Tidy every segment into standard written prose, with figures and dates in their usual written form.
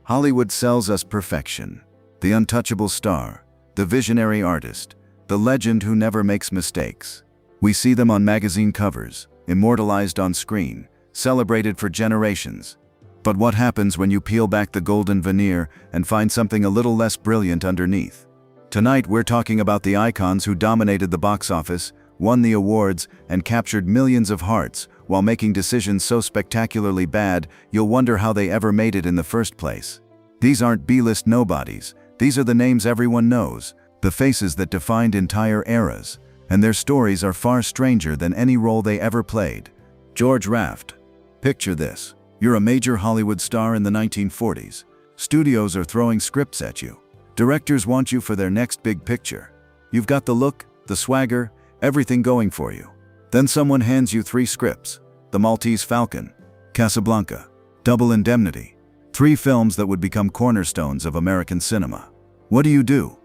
Hollywood sells us perfection. The untouchable star, the visionary artist, the legend who never makes mistakes. We see them on magazine covers, immortalized on screen, celebrated for generations. But what happens when you peel back the golden veneer and find something a little less brilliant underneath? Tonight we're talking about the icons who dominated the box office, won the awards, and captured millions of hearts while making decisions so spectacularly bad you'll wonder how they ever made it in the first place. These aren't B-list nobodies. These are the names everyone knows, the faces that defined entire eras, and their stories are far stranger than any role they ever played. George Raft. Picture this. You're a major Hollywood star in the 1940s. Studios are throwing scripts at you. Directors want you for their next big picture. You've got the look, the swagger, everything going for you. Then someone hands you 3 scripts: The Maltese Falcon, Casablanca, Double Indemnity. 3 films that would become cornerstones of American cinema. What do?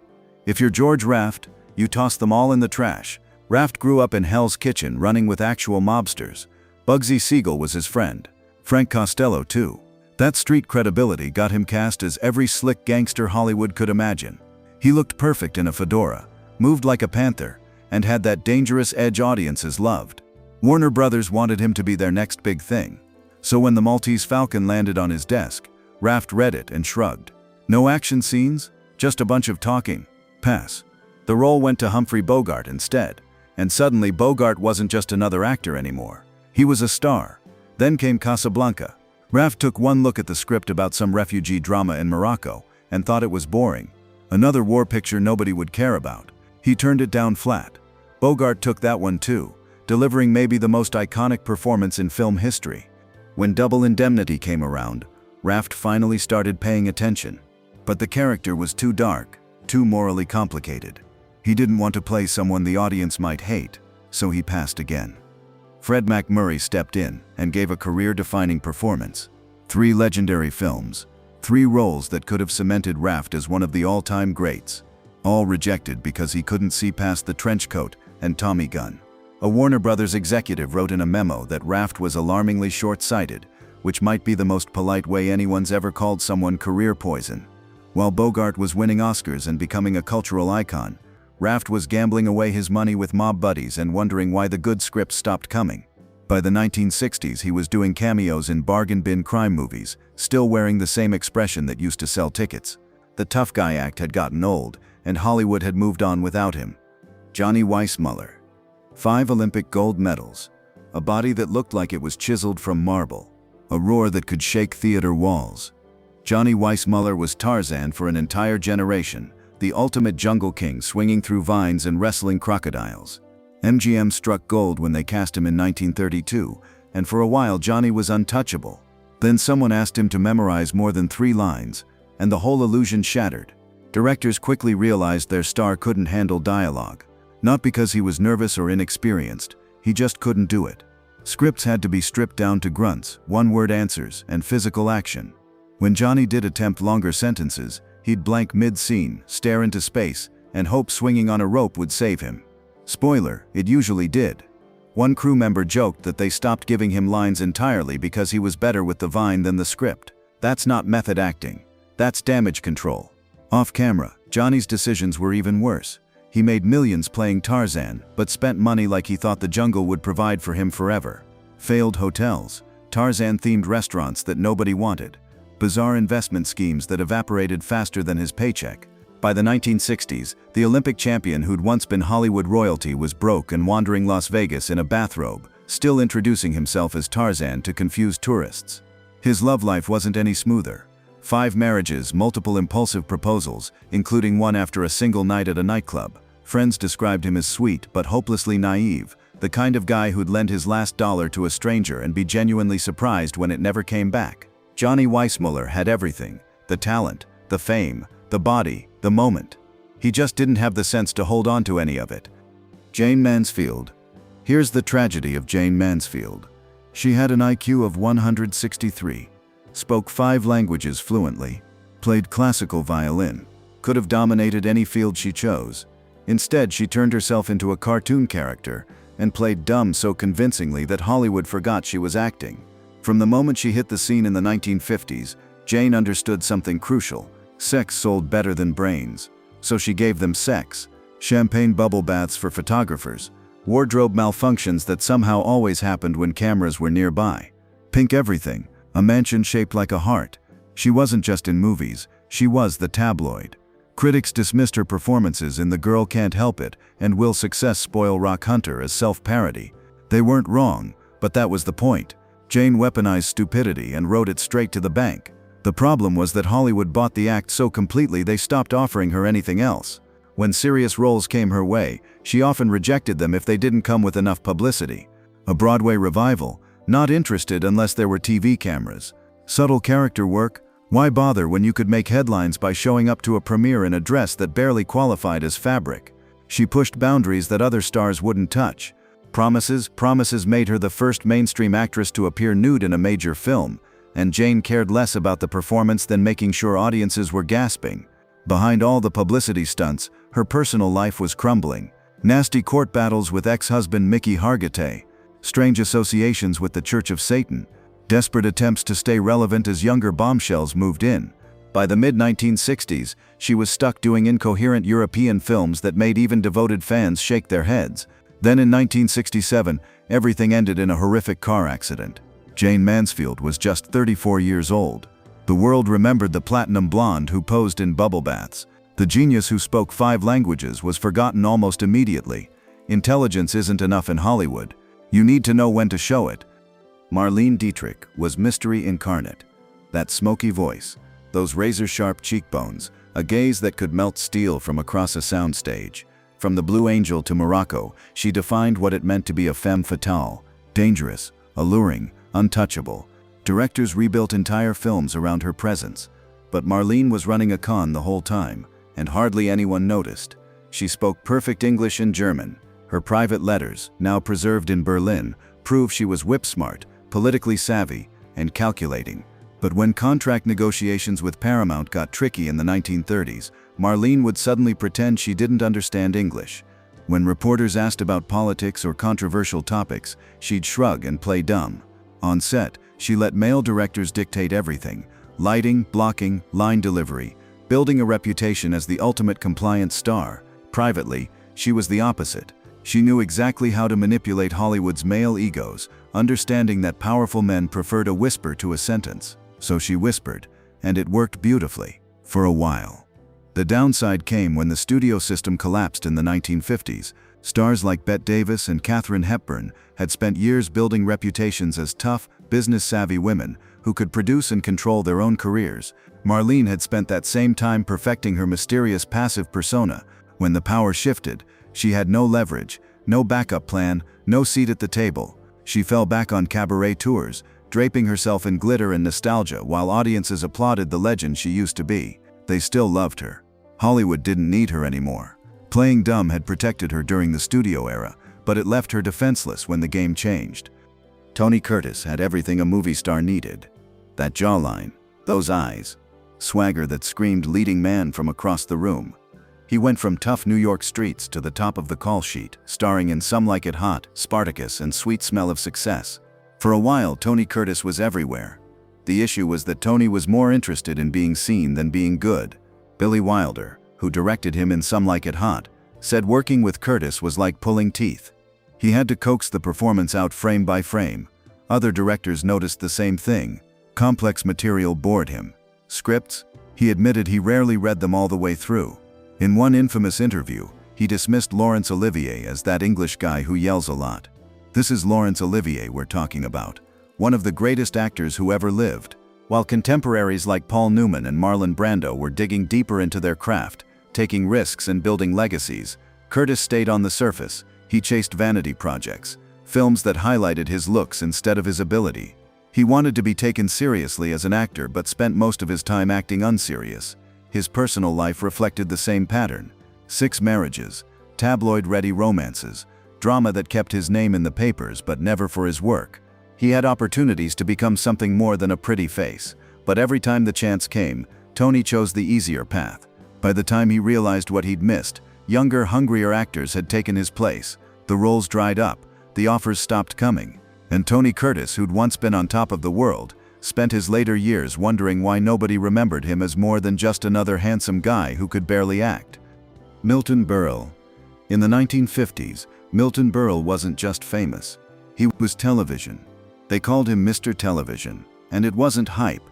If you're George Raft, you toss them all in the trash. Raft grew up in Hell's Kitchen running with actual mobsters. Bugsy Siegel was his friend. Frank Costello too. That street credibility got him cast as every slick gangster Hollywood could imagine. He looked perfect in a fedora, moved like a panther, and had that dangerous edge audiences loved. Warner Brothers wanted him to be their next big thing. So when The Maltese Falcon landed on his desk, Raft read it and shrugged. No action scenes? Just a bunch of talking. Pass. The role went to Humphrey Bogart instead, and suddenly Bogart wasn't just another actor anymore. He was a star. Then came Casablanca. Raft took one look at the script about some refugee drama in Morocco and thought it was boring. Another war picture nobody would care about. He turned it down flat. Bogart took that one too, delivering maybe the most iconic performance in film history. When Double Indemnity came around, Raft finally started paying attention. But the character was too dark, too morally complicated. He didn't want to play someone the audience might hate, so he passed again. Fred MacMurray stepped in and gave a career-defining performance. 3 legendary films, 3 roles that could have cemented Raft as one of the all-time greats. All rejected because he couldn't see past the trench coat and Tommy gun. A Warner Brothers executive wrote in a memo that Raft was alarmingly short-sighted, which might be the most polite way anyone's ever called someone career poison. While Bogart was winning Oscars and becoming a cultural icon, Raft was gambling away his money with mob buddies and wondering why the good scripts stopped coming. By the 1960s, he was doing cameos in bargain bin crime movies, still wearing the same expression that used to sell tickets. The tough guy act had gotten old, and Hollywood had moved on without him. Johnny Weissmuller. 5 Olympic gold medals. A body that looked like it was chiseled from marble. A roar that could shake theater walls. Johnny Weissmuller was Tarzan for an entire generation, the ultimate jungle king swinging through vines and wrestling crocodiles. MGM struck gold when they cast him in 1932, and for a while Johnny was untouchable. Then someone asked him to memorize more than 3 lines, and the whole illusion shattered. Directors quickly realized their star couldn't handle dialogue. Not because he was nervous or inexperienced, he just couldn't do it. Scripts had to be stripped down to grunts, one-word answers, and physical action. When Johnny did attempt longer sentences, he'd blank mid-scene, stare into space, and hope swinging on a rope would save him. Spoiler, it usually did. One crew member joked that they stopped giving him lines entirely because he was better with the vine than the script. That's not method acting. That's damage control. Off camera, Johnny's decisions were even worse. He made millions playing Tarzan, but spent money like he thought the jungle would provide for him forever. Failed hotels, Tarzan-themed restaurants that nobody wanted, bizarre investment schemes that evaporated faster than his paycheck. By the 1960s, the Olympic champion who'd once been Hollywood royalty was broke and wandering Las Vegas in a bathrobe, still introducing himself as Tarzan to confused tourists. His love life wasn't any smoother. 5 marriages, multiple impulsive proposals, including one after a single night at a nightclub. Friends described him as sweet but hopelessly naive, the kind of guy who'd lend his last dollar to a stranger and be genuinely surprised when it never came back. Johnny Weissmuller had everything: the talent, the fame, the body, the moment. He just didn't have the sense to hold on to any of it. Jane Mansfield. Here's the tragedy of Jane Mansfield. She had an IQ of 163, spoke 5 languages fluently, played classical violin, could have dominated any field she chose. Instead, she turned herself into a cartoon character and played dumb so convincingly that Hollywood forgot she was acting. From the moment she hit the scene in the 1950s, Jane understood something crucial. Sex sold better than brains. So she gave them sex. Champagne bubble baths for photographers. Wardrobe malfunctions that somehow always happened when cameras were nearby. Pink everything. A mansion shaped like a heart. She wasn't just in movies, she was the tabloid. Critics dismissed her performances in The Girl Can't Help It and Will Success Spoil Rock Hunter as self-parody. They weren't wrong, but that was the point. Jane weaponized stupidity and rode it straight to the bank. The problem was that Hollywood bought the act so completely they stopped offering her anything else. When serious roles came her way, she often rejected them if they didn't come with enough publicity. A Broadway revival? Not interested unless there were TV cameras. Subtle character work? Why bother when you could make headlines by showing up to a premiere in a dress that barely qualified as fabric? She pushed boundaries that other stars wouldn't touch. Promises made her the first mainstream actress to appear nude in a major film, and Jane cared less about the performance than making sure audiences were gasping. Behind all the publicity stunts, her personal life was crumbling. Nasty court battles with ex-husband Mickey Hargitay, strange associations with the Church of Satan, desperate attempts to stay relevant as younger bombshells moved in. By the mid-1960s, she was stuck doing incoherent European films that made even devoted fans shake their heads. Then in 1967, everything ended in a horrific car accident. Jane Mansfield was just 34 years old. The world remembered the platinum blonde who posed in bubble baths. The genius who spoke 5 languages was forgotten almost immediately. Intelligence isn't enough in Hollywood. You need to know when to show it. Marlene Dietrich was mystery incarnate. That smoky voice, those razor-sharp cheekbones, a gaze that could melt steel from across a soundstage. From the Blue Angel to Morocco, she defined what it meant to be a femme fatale, dangerous, alluring, untouchable. Directors rebuilt entire films around her presence. But Marlene was running a con the whole time, and hardly anyone noticed. She spoke perfect English and German. Her private letters, now preserved in Berlin, prove she was whip-smart, politically savvy, and calculating. But when contract negotiations with Paramount got tricky in the 1930s, Marlene would suddenly pretend she didn't understand English. When reporters asked about politics or controversial topics, she'd shrug and play dumb. On set, she let male directors dictate everything: lighting, blocking, line delivery, building a reputation as the ultimate compliant star. Privately, she was the opposite. She knew exactly how to manipulate Hollywood's male egos, understanding that powerful men preferred a whisper to a sentence. So she whispered, and it worked beautifully. For a while. The downside came when the studio system collapsed in the 1950s. Stars like Bette Davis and Katharine Hepburn had spent years building reputations as tough, business-savvy women who could produce and control their own careers. Marlene had spent that same time perfecting her mysterious passive persona. When the power shifted, she had no leverage, no backup plan, no seat at the table. She fell back on cabaret tours, draping herself in glitter and nostalgia while audiences applauded the legend she used to be. They still loved her. Hollywood didn't need her anymore. Playing dumb had protected her during the studio era, but it left her defenseless when the game changed. Tony Curtis had everything a movie star needed. That jawline, those eyes, swagger that screamed leading man from across the room. He went from tough New York streets to the top of the call sheet, starring in Some Like It Hot, Spartacus, and Sweet Smell of Success. For a while, Tony Curtis was everywhere. The issue was that Tony was more interested in being seen than being good. Billy Wilder, who directed him in Some Like It Hot, said working with Curtis was like pulling teeth. He had to coax the performance out frame by frame. Other directors noticed the same thing. Complex material bored him. Scripts? He admitted he rarely read them all the way through. In one infamous interview, he dismissed Laurence Olivier as that English guy who yells a lot. This is Laurence Olivier we're talking about, one of the greatest actors who ever lived. While contemporaries like Paul Newman and Marlon Brando were digging deeper into their craft, taking risks and building legacies, Curtis stayed on the surface. He chased vanity projects, films that highlighted his looks instead of his ability. He wanted to be taken seriously as an actor but spent most of his time acting unserious. His personal life reflected the same pattern. 6 marriages, tabloid-ready romances, drama that kept his name in the papers but never for his work. He had opportunities to become something more than a pretty face, but every time the chance came, Tony chose the easier path. By the time he realized what he'd missed, younger, hungrier actors had taken his place. The roles dried up, the offers stopped coming, and Tony Curtis, who'd once been on top of the world, spent his later years wondering why nobody remembered him as more than just another handsome guy who could barely act. Milton Berle. In the 1950s, Milton Berle wasn't just famous. He was television. They called him Mr. Television, and it wasn't hype.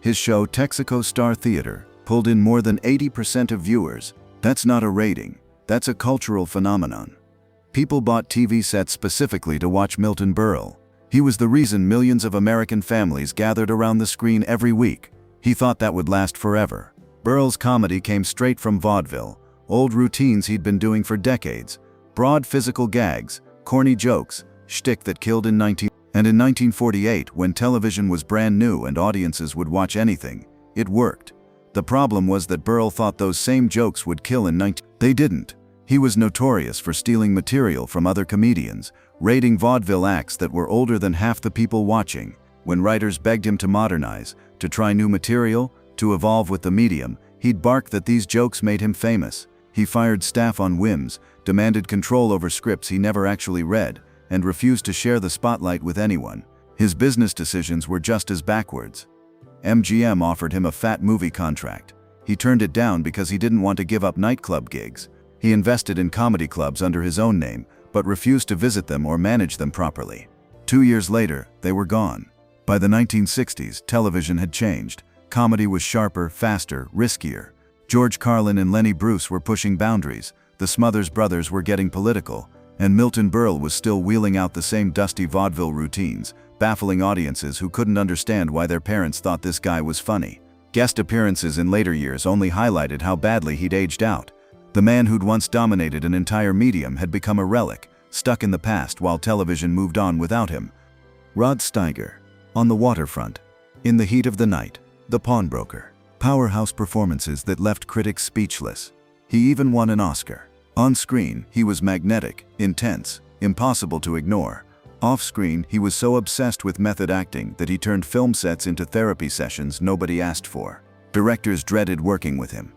His show Texaco Star Theater pulled in more than 80% of viewers. That's not a rating, that's a cultural phenomenon. People bought TV sets specifically to watch Milton Berle. He was the reason millions of American families gathered around the screen every week. He thought that would last forever. Berle's comedy came straight from vaudeville, old routines he'd been doing for decades, broad physical gags, corny jokes, shtick that killed in 1948, when television was brand new and audiences would watch anything, it worked. The problem was that Berle thought those same jokes would kill in 19... They didn't. He was notorious for stealing material from other comedians, raiding vaudeville acts that were older than half the people watching. When writers begged him to modernize, to try new material, to evolve with the medium, he'd bark that these jokes made him famous. He fired staff on whims, demanded control over scripts he never actually read, and refused to share the spotlight with anyone. His business decisions were just as backwards. MGM offered him a fat movie contract. He turned it down because he didn't want to give up nightclub gigs. He invested in comedy clubs under his own name, but refused to visit them or manage them properly. 2 years later, they were gone. By the 1960s, television had changed. Comedy was sharper, faster, riskier. George Carlin and Lenny Bruce were pushing boundaries, the Smothers Brothers were getting political, and Milton Berle was still wheeling out the same dusty vaudeville routines, baffling audiences who couldn't understand why their parents thought this guy was funny. Guest appearances in later years only highlighted how badly he'd aged out. The man who'd once dominated an entire medium had become a relic, stuck in the past while television moved on without him. Rod Steiger. On the Waterfront. In the Heat of the Night. The Pawnbroker. Powerhouse performances that left critics speechless. He even won an Oscar. On screen, he was magnetic, intense, impossible to ignore. Off-screen, he was so obsessed with method acting that he turned film sets into therapy sessions nobody asked for. Directors dreaded working with him.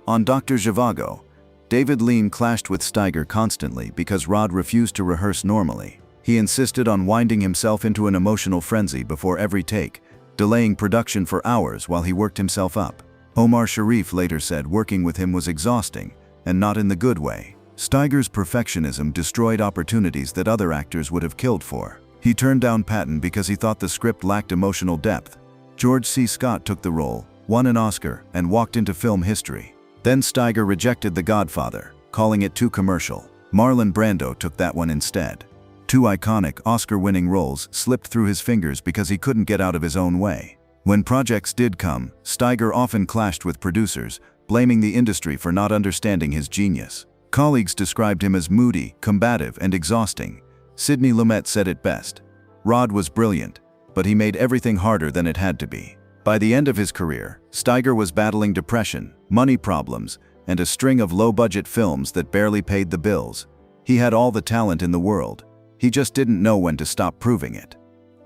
On Dr. Zhivago, David Lean clashed with Steiger constantly because Rod refused to rehearse normally. He insisted on winding himself into an emotional frenzy before every take, delaying production for hours while he worked himself up. Omar Sharif later said working with him was exhausting, and not in the good way. Steiger's perfectionism destroyed opportunities that other actors would have killed for. He turned down Patton because he thought the script lacked emotional depth. George C. Scott took the role, won an Oscar, and walked into film history. Then Steiger rejected The Godfather, calling it too commercial. Marlon Brando took that one instead. Two iconic, Oscar-winning roles slipped through his fingers because he couldn't get out of his own way. When projects did come, Steiger often clashed with producers, blaming the industry for not understanding his genius. Colleagues described him as moody, combative, and exhausting. Sidney Lumet said it best. Rod was brilliant, but he made everything harder than it had to be. By the end of his career, Steiger was battling depression, money problems, and a string of low-budget films that barely paid the bills. He had all the talent in the world. He just didn't know when to stop proving it.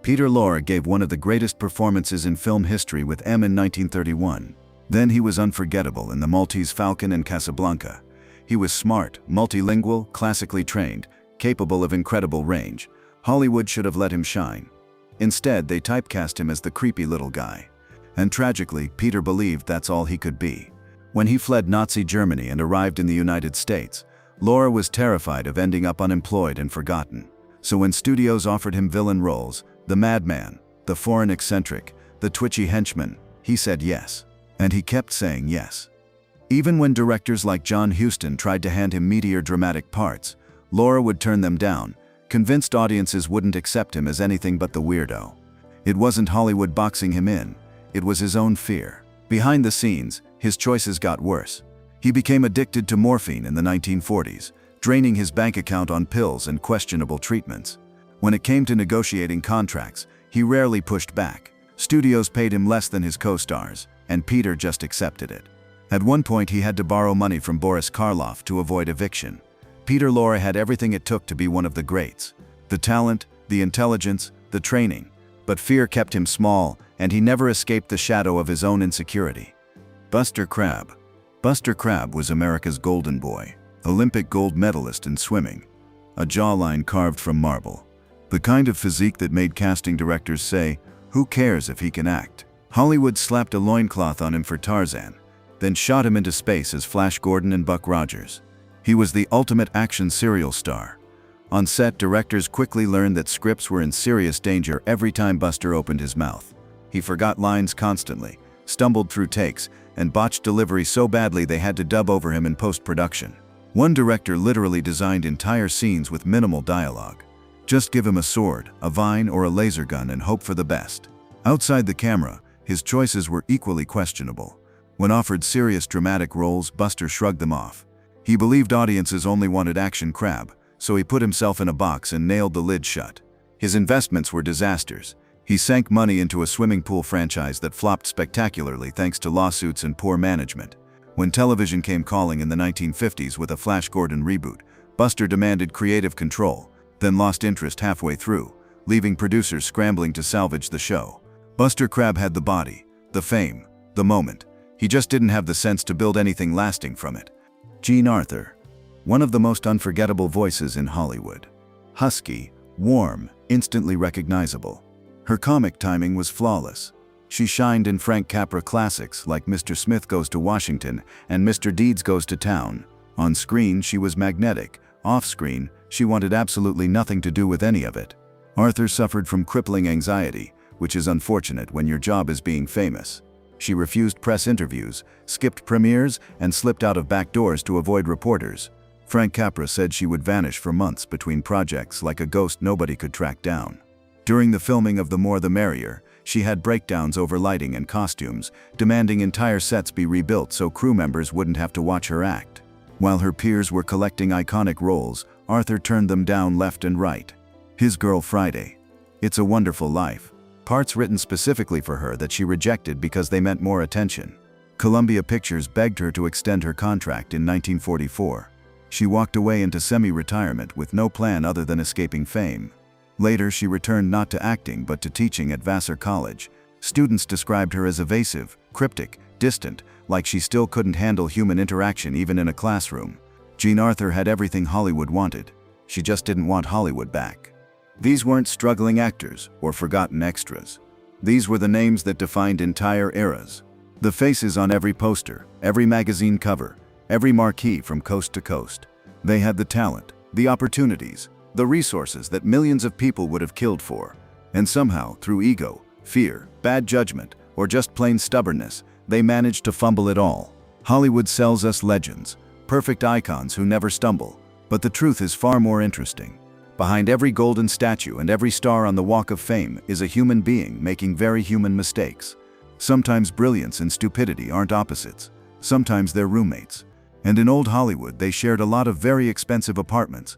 Peter Lorre gave one of the greatest performances in film history with M in 1931. Then he was unforgettable in The Maltese Falcon and Casablanca. He was smart, multilingual, classically trained, capable of incredible range. Hollywood should have let him shine. Instead, they typecast him as the creepy little guy. And tragically, Peter believed that's all he could be. When he fled Nazi Germany and arrived in the United States, Lorre was terrified of ending up unemployed and forgotten. So when studios offered him villain roles, the madman, the foreign eccentric, the twitchy henchman, he said yes. And he kept saying yes. Even when directors like John Huston tried to hand him meatier dramatic parts, Lorre would turn them down, convinced audiences wouldn't accept him as anything but the weirdo. It wasn't Hollywood boxing him in, it was his own fear. Behind the scenes, his choices got worse. He became addicted to morphine in the 1940s, draining his bank account on pills and questionable treatments. When it came to negotiating contracts, he rarely pushed back. Studios paid him less than his co-stars, and Peter just accepted it. At one point, he had to borrow money from Boris Karloff to avoid eviction. Peter Lorre had everything it took to be one of the greats. The talent, the intelligence, the training. But fear kept him small, and he never escaped the shadow of his own insecurity. Buster Crabbe. Buster Crabbe was America's golden boy, Olympic gold medalist in swimming. A jawline carved from marble. The kind of physique that made casting directors say, Who cares if he can act? Hollywood slapped a loincloth on him for Tarzan, then shot him into space as Flash Gordon and Buck Rogers. He was the ultimate action serial star. On set, directors quickly learned that scripts were in serious danger every time Buster opened his mouth. He forgot lines constantly, stumbled through takes, and botched delivery so badly they had to dub over him in post-production. One director literally designed entire scenes with minimal dialogue. Just give him a sword, a vine, or a laser gun and hope for the best. Outside the camera, his choices were equally questionable. When offered serious dramatic roles, Buster shrugged them off. He believed audiences only wanted action crab, so he put himself in a box and nailed the lid shut. His investments were disasters. He sank money into a swimming pool franchise that flopped spectacularly thanks to lawsuits and poor management. When television came calling in the 1950s with a Flash Gordon reboot, Buster demanded creative control, then lost interest halfway through, leaving producers scrambling to salvage the show. Buster Crabbe had the body, the fame, the moment. He just didn't have the sense to build anything lasting from it. Jean Arthur, one of the most unforgettable voices in Hollywood. Husky, warm, instantly recognizable. Her comic timing was flawless. She shined in Frank Capra classics like Mr. Smith Goes to Washington and Mr. Deeds Goes to Town. On screen, she was magnetic. Off-screen, she wanted absolutely nothing to do with any of it. Arthur suffered from crippling anxiety, which is unfortunate when your job is being famous. She refused press interviews, skipped premieres, and slipped out of back doors to avoid reporters. Frank Capra said she would vanish for months between projects like a ghost nobody could track down. During the filming of The More the Merrier, she had breakdowns over lighting and costumes, demanding entire sets be rebuilt so crew members wouldn't have to watch her act. While her peers were collecting iconic roles, Arthur turned them down left and right. His Girl Friday, It's a Wonderful Life, parts written specifically for her that she rejected because they meant more attention. Columbia Pictures begged her to extend her contract in 1944. She walked away into semi-retirement with no plan other than escaping fame. Later, she returned not to acting but to teaching at Vassar College. Students described her as evasive, cryptic, distant, like she still couldn't handle human interaction even in a classroom. Jean Arthur had everything Hollywood wanted. She just didn't want Hollywood back. These weren't struggling actors or forgotten extras. These were the names that defined entire eras. The faces on every poster, every magazine cover, every marquee from coast to coast. They had the talent, the opportunities, the resources that millions of people would have killed for. And somehow, through ego, fear, bad judgment, or just plain stubbornness, they managed to fumble it all. Hollywood sells us legends, perfect icons who never stumble. But the truth is far more interesting. Behind every golden statue and every star on the Walk of Fame is a human being making very human mistakes. Sometimes brilliance and stupidity aren't opposites. Sometimes they're roommates. And in old Hollywood, they shared a lot of very expensive apartments,